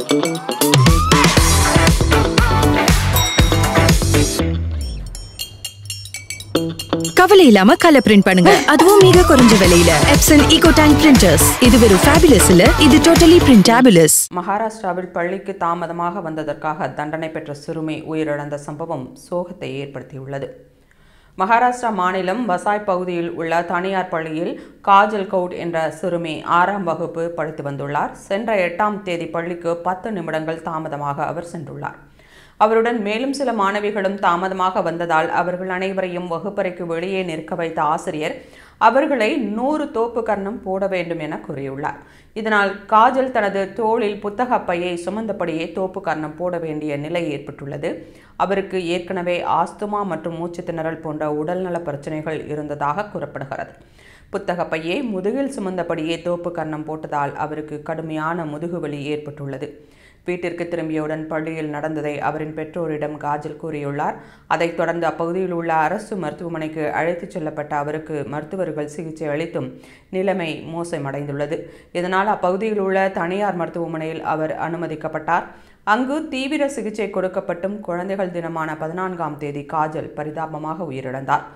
கவலை இல்லாம colour print பண்ணுங்க, அதுவும் மிக குறைஞ்ச விலையில. Epson EcoTank printers. இது வெறும் ஃபேபுலஸ் இல்ல, இது டோட்டலி பிரிண்டபிளஸ். மகாராஷ்டிராவில் பள்ளிக்கு தாமதமாக வந்ததற்காக தண்டனை பெற்ற சிறுமி உயிரிழந்த சம்பவம் சோகத்தை ஏற்படுத்தியுள்ளது. மகாராஷ்டிரா மாநிலம் வசாய் பகுதியில் உள்ள தனியார் பள்ளியில் காஜல் கவுட் என்ற சிறுமி 6ஆம் வகுப்பு படித்து வந்துள்ளார். சென்ற 8ஆம் தேதி பள்ளிக்கு 10 நிமிடங்கள் தாமதமாக அவர் சென்றுள்ளார். அவருடன் மேலும் சில மாணவிகளும் தாமதமாக வந்ததால் அவர்கள் அனைவரையும் வகுப்பறைக்கு வெளியே நிற்க வைத்த ஆசிரியர் அவர்களை 100 தோப்பு கர்ணம் போட வேண்டும் என கூறியுள்ளார். இதனால் காஜல் தனது தோளில் புத்தக பையை சுமந்தபடியே தோப்பு கர்ணம் போட வேண்டிய நிலை ஏற்பட்டுள்ளது. அவருக்கு ஏற்கனவே ஆஸ்துமா மற்றும் மூச்சு திணறல் போன்ற உடல்நல பிரச்சனைகள் இருந்ததாக கூறப்படுகிறது. புத்தக பையை முதுகில் சுமந்தபடியே தோப்பு கர்ணம் போட்டதால் அவருக்கு கடுமையான முதுகுவலி ஏற்பட்டுள்ளது. வீட்டிற்கு திரும்பியவுடன் பள்ளியில் நடந்ததை அவரின் பெற்றோரிடம் காஜல் கூறியுள்ளார். அதைத் தொடர்ந்து அப்பகுதியில் உள்ள அரசு மருத்துவமனைக்கு அழைத்துச் செல்லப்பட்ட அவருக்கு மருத்துவர்கள் சிகிச்சை அளித்தும் நிலைமை மோசமடைந்துள்ளது. இதனால் அப்பகுதியில் உள்ள தனியார் மருத்துவமனையில் அவர் அனுமதிக்கப்பட்டார். அங்கு தீவிர சிகிச்சை கொடுக்கப்பட்டும் குழந்தைகள் தினமான 14ஆம் தேதி காஜல் பரிதாபமாக உயிரிழந்தார்.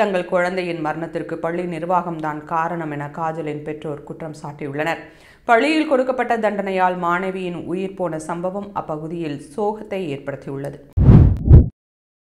தங்கள் குழந்தையின் மரணத்திற்கு பள்ளி நிர்வாகம்தான் காரணம் என காஜலின் பெற்றோர் குற்றம் சாட்டியுள்ளனர். பள்ளியில் கொடுக்கப்பட்ட தண்டனையால் மாணவியின் உயிர் போன சம்பவம் அப்பகுதியில் சோகத்தை ஏற்படுத்தியுள்ளது.